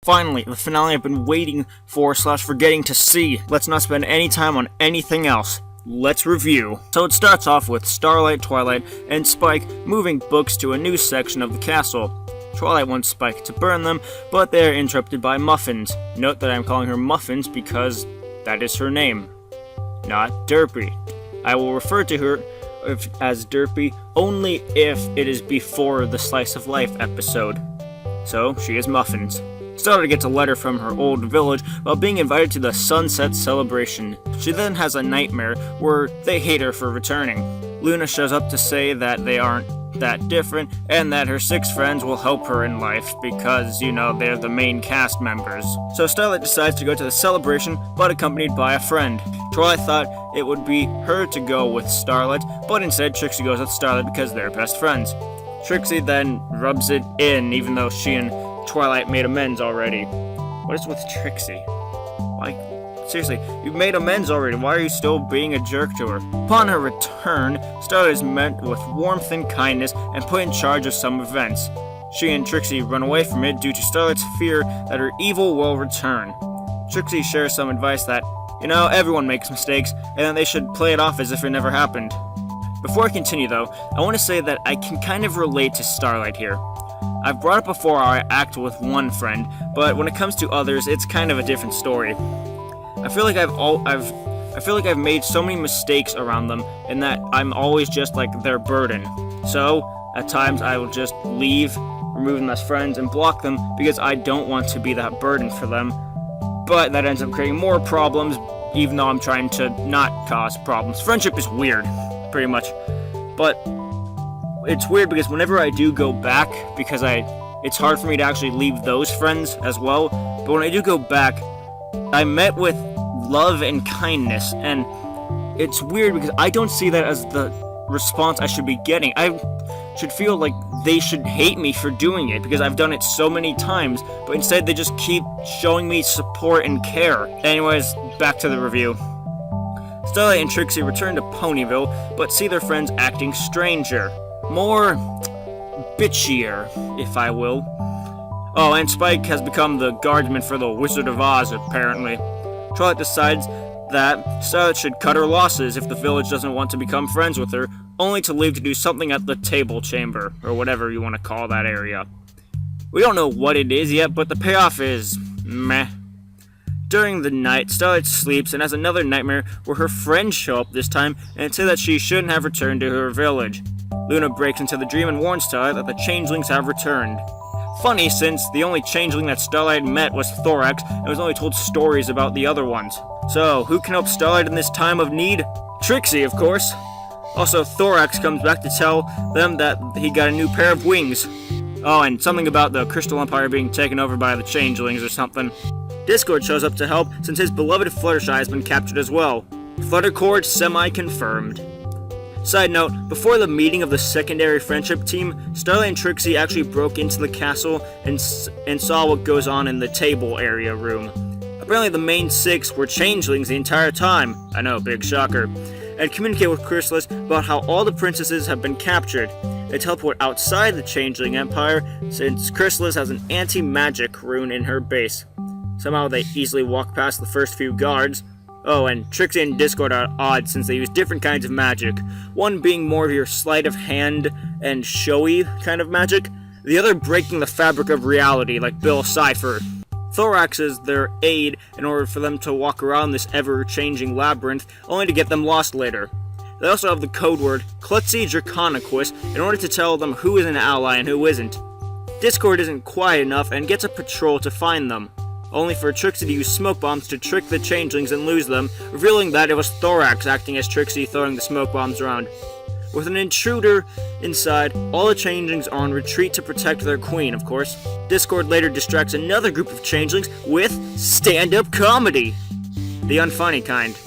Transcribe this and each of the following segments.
Finally, the finale I've been waiting for / forgetting to see. Let's not spend any time on anything else. Let's review. So it starts off with Starlight, Twilight, and Spike moving books to a new section of the castle. Twilight wants Spike to burn them, but they are interrupted by Muffins. Note that I'm calling her Muffins because that is her name, not Derpy. I will refer to her as Derpy only if it is before the Slice of Life episode. So, she is Muffins. Starlight gets a letter from her old village while being invited to the sunset celebration. She then has a nightmare where they hate her for returning. Luna shows up to say that they aren't that different and that her 6 friends will help her in life because, they're the main cast members. So Starlight decides to go to the celebration, but accompanied by a friend. Twilight thought it would be her to go with Starlight, but instead Trixie goes with Starlight because they're best friends. Trixie then rubs it in, even though she and Twilight made amends already. What is with Trixie? Seriously, you've made amends already, why are you still being a jerk to her? Upon her return, Starlight is met with warmth and kindness and put in charge of some events. She and Trixie run away from it due to Starlight's fear that her evil will return. Trixie shares some advice that, everyone makes mistakes, and that they should play it off as if it never happened. Before I continue though, I want to say that I can kind of relate to Starlight here. I've brought up before how I act with one friend, but when it comes to others, it's kind of a different story. I feel like I've made so many mistakes around them, and that I'm always just like their burden. So, at times I will just leave, remove them as friends, and block them because I don't want to be that burden for them. But that ends up creating more problems, even though I'm trying to not cause problems. Friendship is weird, pretty much. But it's weird because whenever I do go back, because it's hard for me to actually leave those friends as well, but when I do go back, I met with love and kindness, and it's weird because I don't see that as the response I should be getting. I should feel like they should hate me for doing it because I've done it so many times, but instead they just keep showing me support and care. Anyways, back to the review. Starlight and Trixie return to Ponyville, but see their friends acting stranger. More bitchier, if I will. Oh, and Spike has become the guardsman for the Wizard of Oz, apparently. Twilight decides that Starlight should cut her losses if the village doesn't want to become friends with her, only to leave to do something at the table chamber, or whatever you want to call that area. We don't know what it is yet, but the payoff is meh. During the night, Starlight sleeps and has another nightmare where her friends show up this time and say that she shouldn't have returned to her village. Luna breaks into the dream and warns Starlight that the changelings have returned. Funny, since the only changeling that Starlight met was Thorax, and was only told stories about the other ones. So, who can help Starlight in this time of need? Trixie, of course. Also, Thorax comes back to tell them that he got a new pair of wings. Oh, and something about the Crystal Empire being taken over by the changelings or something. Discord shows up to help, since his beloved Fluttershy has been captured as well. Fluttercord semi-confirmed. Side note, before the meeting of the secondary friendship team, Starlight and Trixie actually broke into the castle and saw what goes on in the table area room. Apparently the main 6 were changelings the entire time, I know, big shocker, and communicate with Chrysalis about how all the princesses have been captured. They teleport outside the changeling empire, since Chrysalis has an anti-magic rune in her base. Somehow they easily walk past the first few guards. Oh, and Trixie and Discord are odd since they use different kinds of magic. One being more of your sleight of hand and showy kind of magic, the other breaking the fabric of reality like Bill Cipher. Thorax is their aid in order for them to walk around this ever-changing labyrinth, only to get them lost later. They also have the code word Klutzy Draconiquus in order to tell them who is an ally and who isn't. Discord isn't quiet enough and gets a patrol to find them, only for Trixie to use smoke bombs to trick the changelings and lose them, revealing that it was Thorax acting as Trixie throwing the smoke bombs around. With an intruder inside, all the changelings are on retreat to protect their queen, of course. Discord later distracts another group of changelings with stand-up comedy. The unfunny kind.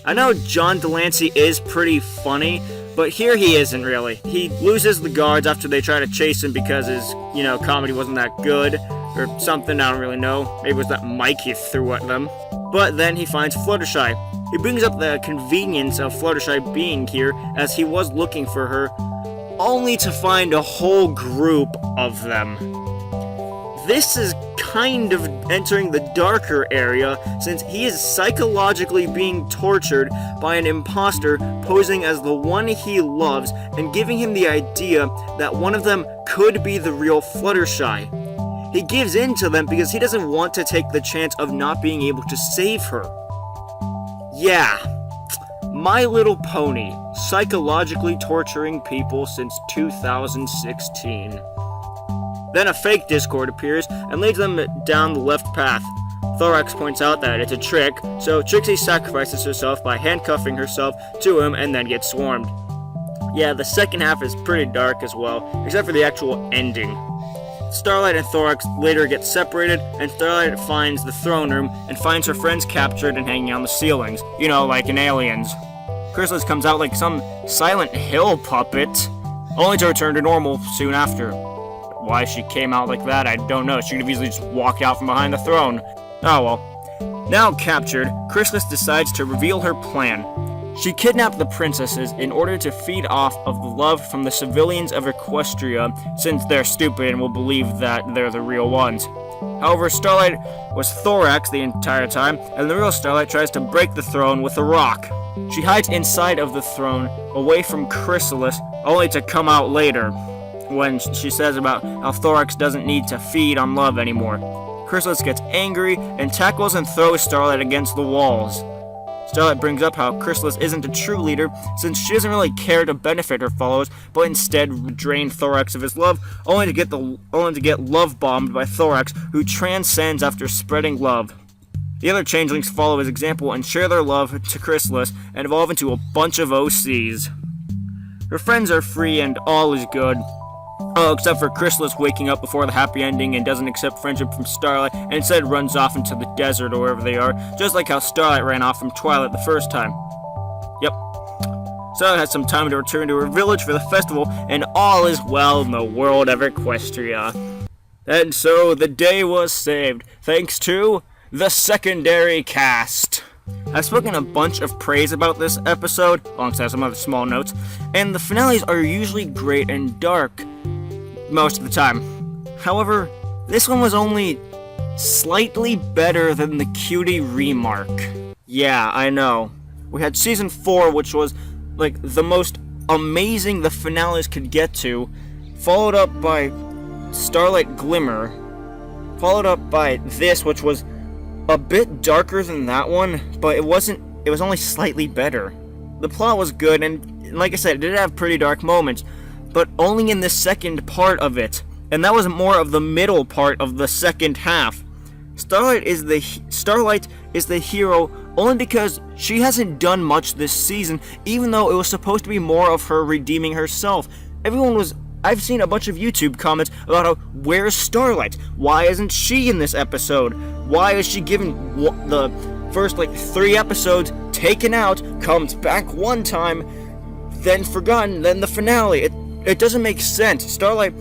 I know John Delancey is pretty funny, but here he isn't really. He loses the guards after they try to chase him because his, comedy wasn't that good. Or something, I don't really know. Maybe it was that mic he threw at them. But then he finds Fluttershy. He brings up the convenience of Fluttershy being here, as he was looking for her, only to find a whole group of them. This is kind of entering the darker area, since he is psychologically being tortured by an imposter posing as the one he loves and giving him the idea that one of them could be the real Fluttershy. He gives in to them because he doesn't want to take the chance of not being able to save her. Yeah, My Little Pony, psychologically torturing people since 2016. Then a fake Discord appears and leads them down the left path. Thorax points out that it's a trick, so Trixie sacrifices herself by handcuffing herself to him and then gets swarmed. Yeah, the second half is pretty dark as well, except for the actual ending. Starlight and Thorax later get separated, and Starlight finds the throne room and finds her friends captured and hanging on the ceilings, you know, like in Aliens. Chrysalis comes out like some Silent Hill puppet, only to return to normal soon after. Why she came out like that, I don't know. She could have easily just walked out from behind the throne. Oh well. Now captured, Chrysalis decides to reveal her plan. She kidnapped the princesses in order to feed off of the love from the civilians of Equestria, since they're stupid and will believe that they're the real ones. However, Starlight was Thorax the entire time, and the real Starlight tries to break the throne with a rock. She hides inside of the throne, away from Chrysalis, only to come out later, when she says about how Thorax doesn't need to feed on love anymore. Chrysalis gets angry and tackles and throws Starlight against the walls. Starlight brings up how Chrysalis isn't a true leader, since she doesn't really care to benefit her followers, but instead drain Thorax of his love, only to get love bombed by Thorax, who transcends after spreading love. The other changelings follow his example and share their love to Chrysalis and evolve into a bunch of OCs. Her friends are free and all is good. Oh, except for Chrysalis waking up before the happy ending and doesn't accept friendship from Starlight and instead runs off into the desert or wherever they are, just like how Starlight ran off from Twilight the first time. Yep. Starlight has some time to return to her village for the festival, and all is well in the world of Equestria. And so the day was saved, thanks to the secondary cast. I've spoken a bunch of praise about this episode, alongside some other small notes, and the finales are usually great and dark most of the time. However, this one was only slightly better than the Cutie Remark. Yeah, I know. We had Season 4, which was, like, the most amazing the finales could get to, followed up by Starlight Glimmer, followed up by this, which was a bit darker than that one, but it was only slightly better. The plot was good, and like I said, it did have pretty dark moments, but only in the second part of it, and that was more of the middle part of the second half. Starlight is the hero only because she hasn't done much this season, even though it was supposed to be more of her redeeming herself. I've seen a bunch of YouTube comments about where's Starlight? Why isn't she in this episode? Why is she given the first 3 episodes taken out, comes back one time, then forgotten, then the finale? It doesn't make sense. Starlight,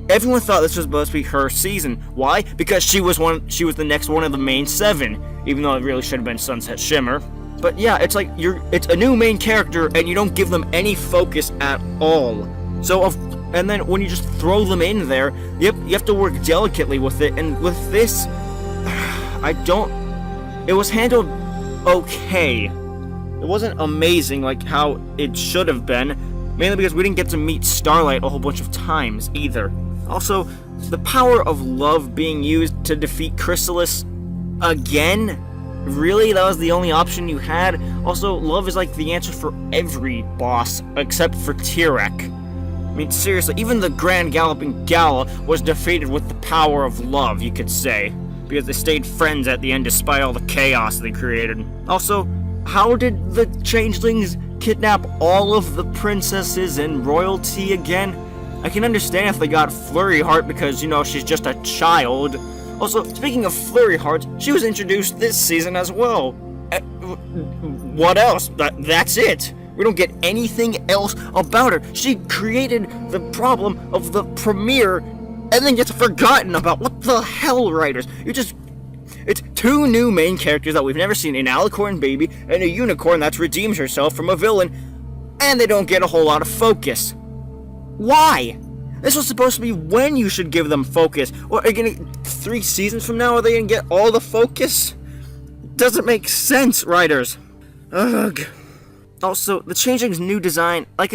everyone thought this was supposed to be her season. Why? Because she was the next one of the main 7, even though it really should have been Sunset Shimmer. But yeah, it's a new main character and you don't give them any focus at all. And then when you just throw them in there, you have to work delicately with it, and with this, it was handled okay. It wasn't amazing like how it should have been, mainly because we didn't get to meet Starlight a whole bunch of times either. Also, the power of love being used to defeat Chrysalis again? Really? That was the only option you had? Also, love is like the answer for every boss, except for Tirek. I mean, seriously, even the Grand Galloping Gala was defeated with the power of love, you could say, because they stayed friends at the end despite all the chaos they created. Also, how did the changelings kidnap all of the princesses and royalty again? I can understand if they got Flurry Heart because, she's just a child. Also, speaking of Flurry Heart, she was introduced this season as well. What else? That's it. We don't get anything else about her. She created the problem of the premiere and then gets forgotten about. What the hell, writers? It's 2 new main characters that we've never seen, an alicorn baby and a unicorn that's redeemed herself from a villain, and they don't get a whole lot of focus. Why? This was supposed to be when you should give them focus. Or are you gonna 3 seasons from now? Are they gonna get all the focus? Doesn't make sense, writers. Ugh. Also, the Changeling's new design, like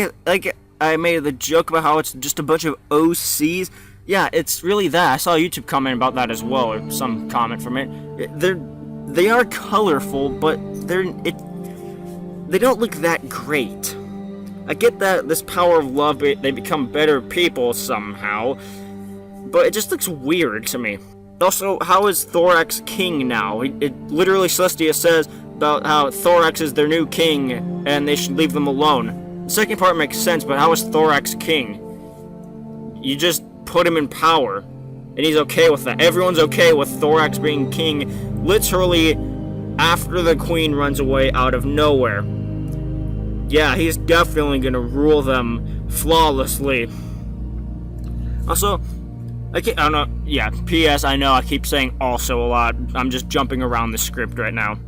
I made the joke about how it's just a bunch of OCs. Yeah, it's really that. I saw a YouTube comment about that as well, or some comment from it. They are colorful, but they don't look that great. I get that this power of love, they become better people somehow, but it just looks weird to me. Also, how is Thorax king now? It literally, Celestia says about how Thorax is their new king, and they should leave them alone. The second part makes sense, but how is Thorax king? You just put him in power, and he's okay with that. Everyone's okay with Thorax being king, literally after the queen runs away out of nowhere. Yeah, he's definitely gonna rule them flawlessly. Also, I don't know, yeah, P.S. I know I keep saying also a lot. I'm just jumping around the script right now.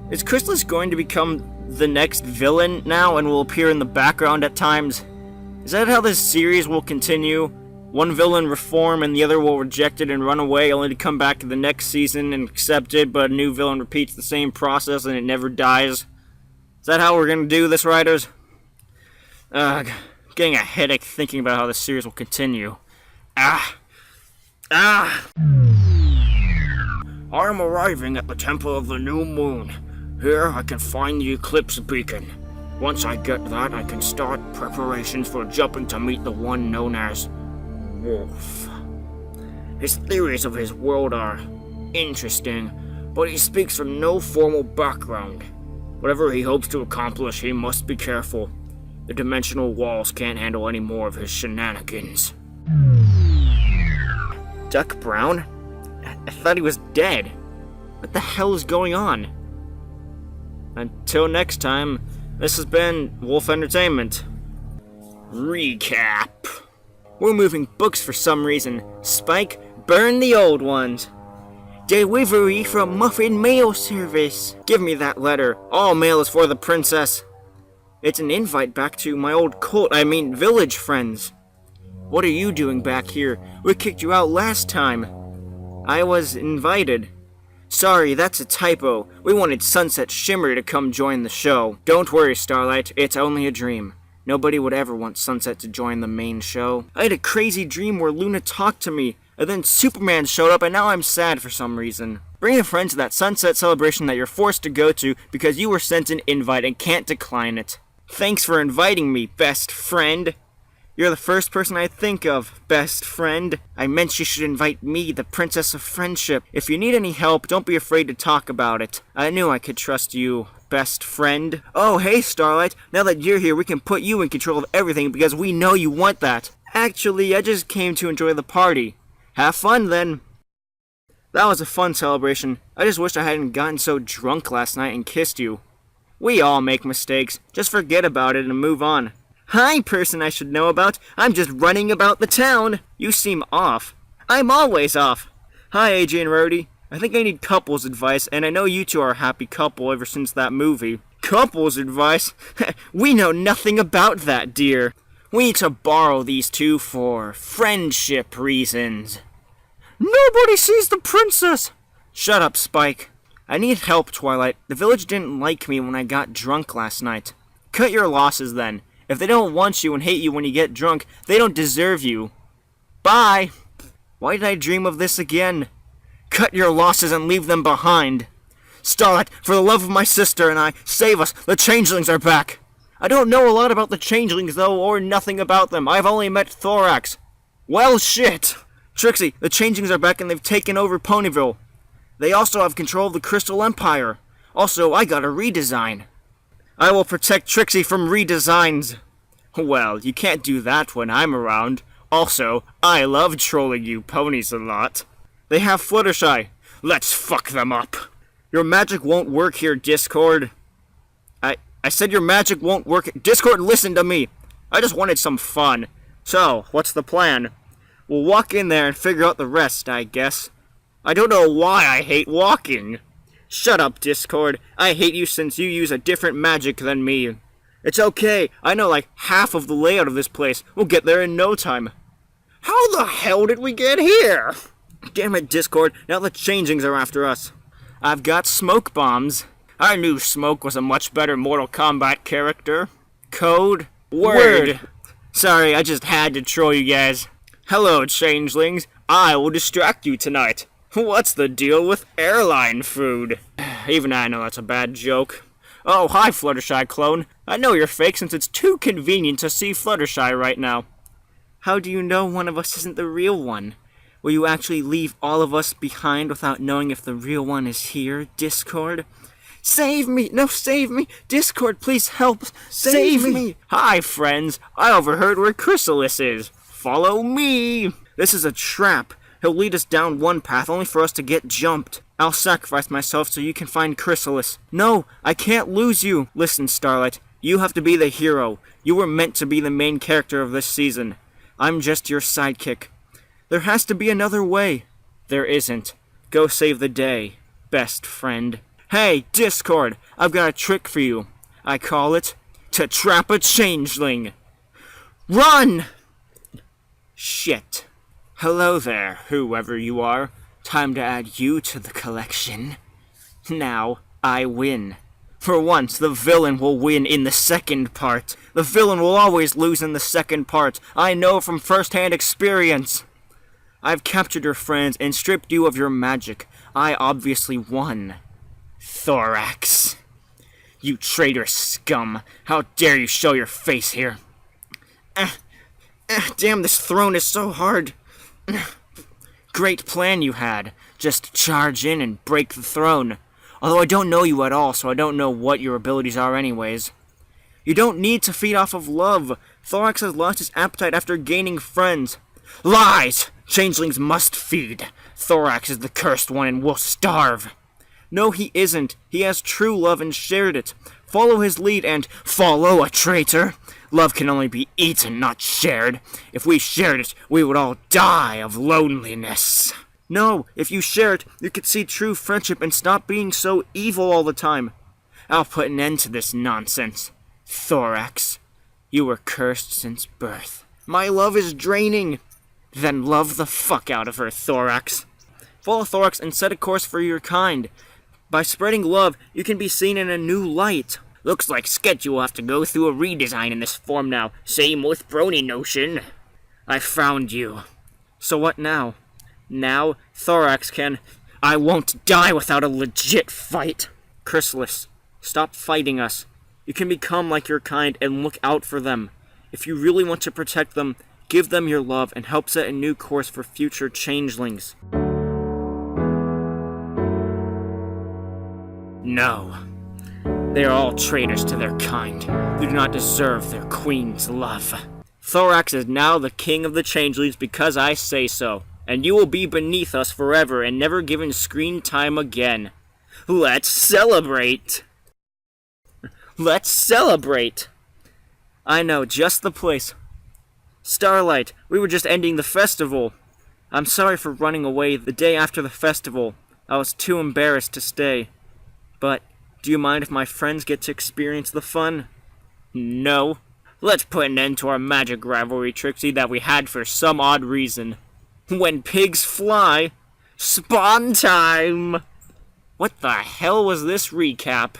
Is Chrysalis going to become the next villain now and will appear in the background at times? Is that how this series will continue? One villain reform and the other will reject it and run away, only to come back to the next season and accept it, but a new villain repeats the same process and it never dies? Is that how we're gonna do this, writers? Getting a headache thinking about how this series will continue. I am arriving at the Temple of the New Moon. Here I can find the Eclipse Beacon. Once I get that, I can start preparations for jumping to meet the one known as Wolf. His theories of his world are interesting, but he speaks from no formal background. Whatever he hopes to accomplish, he must be careful. The dimensional walls can't handle any more of his shenanigans. Duck Brown? I thought he was dead. What the hell is going on? Until next time, this has been Wolf Entertainment. Recap. We're moving books for some reason. Spike, burn the old ones. Delivery from Muffin Mail Service. Give me that letter. All mail is for the princess. It's an invite back to my old village friends. What are you doing back here? We kicked you out last time. I was invited. Sorry, that's a typo. We wanted Sunset Shimmer to come join the show. Don't worry, Starlight. It's only a dream. Nobody would ever want Sunset to join the main show. I had a crazy dream where Luna talked to me, and then Superman showed up, and now I'm sad for some reason. Bring a friend to that Sunset celebration that you're forced to go to because you were sent an invite and can't decline it. Thanks for inviting me, best friend. You're the first person I think of, best friend. I meant you should invite me, the Princess of Friendship. If you need any help, don't be afraid to talk about it. I knew I could trust you, best friend. Oh, hey, Starlight. Now that you're here, we can put you in control of everything because we know you want that. Actually, I just came to enjoy the party. Have fun, then. That was a fun celebration. I just wish I hadn't gotten so drunk last night and kissed you. We all make mistakes. Just forget about it and move on. Hi, person I should know about. I'm just running about the town. You seem off. I'm always off. Hi, AJ and Rhodey. I think I need couples advice, and I know you two are a happy couple ever since that movie. Couples advice? We know nothing about that, dear. We need to borrow these two for friendship reasons. Nobody sees the princess! Shut up, Spike. I need help, Twilight. The village didn't like me when I got drunk last night. Cut your losses, then. If they don't want you and hate you when you get drunk, they don't deserve you. Bye! Why did I dream of this again? Cut your losses and leave them behind. Starlight, for the love of my sister and I, save us! The changelings are back! I don't know a lot about the changelings, though, or nothing about them. I've only met Thorax. Well, shit! Trixie, the changelings are back and they've taken over Ponyville. They also have control of the Crystal Empire. Also, I got a redesign. I will protect Trixie from redesigns. Well, you can't do that when I'm around. Also, I love trolling you ponies a lot. They have Fluttershy. Let's fuck them up. Your magic won't work here, Discord. I said your magic won't work. Discord, listen to me. I just wanted some fun. So, what's the plan? We'll walk in there and figure out the rest, I guess. I don't know why I hate walking. Shut up, Discord. I hate you since you use a different magic than me. It's okay, I know like half of the layout of this place. We'll get there in no time. How the hell did we get here? Damn it, Discord, now the changelings are after us. I've got smoke bombs. I knew Smoke was a much better Mortal Kombat character. Code Word. Sorry, I just had to troll you guys. Hello, changelings. I will distract you tonight. What's the deal with airline food? Even I know that's a bad joke. Oh, hi, Fluttershy clone. I know you're fake since it's too convenient to see Fluttershy right now. How do you know one of us isn't the real one? Will you actually leave all of us behind without knowing if the real one is here, Discord? Save me! No, save me! Discord, please help! Save me! Hi, friends. I overheard where Chrysalis is. Follow me! This is a trap. He'll lead us down one path only for us to get jumped. I'll sacrifice myself so you can find Chrysalis. No, I can't lose you! Listen, Starlight. You have to be the hero. You were meant to be the main character of this season. I'm just your sidekick. There has to be another way. There isn't. Go save the day, best friend. Hey, Discord, I've got a trick for you. I call it, to trap a changeling. Run! Shit. Hello there, whoever you are. Time to add you to the collection. Now, I win. For once, the villain will win in the second part. The villain will always lose in the second part. I know from first-hand experience. I've captured your friends and stripped you of your magic. I obviously won. Thorax. You traitor scum. How dare you show your face here? Damn, this throne is so hard. Great plan you had. Just charge in and break the throne. Although I don't know you at all, so I don't know what your abilities are anyways. You don't need to feed off of love. Thorax has lost his appetite after gaining friends. Lies! Changelings must feed. Thorax is the cursed one and will starve. No, he isn't. He has true love and shared it. Follow his lead and follow a traitor. Love can only be eaten, not shared. If we shared it, we would all die of loneliness. No, if you share it, you could see true friendship and stop being so evil all the time. I'll put an end to this nonsense. Thorax, you were cursed since birth. My love is draining. Then love the fuck out of her, Thorax. Follow Thorax and set a course for your kind. By spreading love, you can be seen in a new light. Looks like Sketch will have to go through a redesign in this form now. Same with Brony Notion. I found you. So what now? Now, Thorax can... I won't die without a legit fight. Chrysalis, stop fighting us. You can become like your kind and look out for them. If you really want to protect them, give them your love and help set a new course for future changelings. No. They are all traitors to their kind. They do not deserve their queen's love. Thorax is now the king of the changelings because I say so. And you will be beneath us forever and never given screen time again. Let's celebrate! Let's celebrate! I know, just the place. Starlight, we were just ending the festival. I'm sorry for running away the day after the festival. I was too embarrassed to stay. But, do you mind if my friends get to experience the fun? No. Let's put an end to our magic rivalry, Trixie, that we had for some odd reason. When pigs fly, spawn time! What the hell was this recap?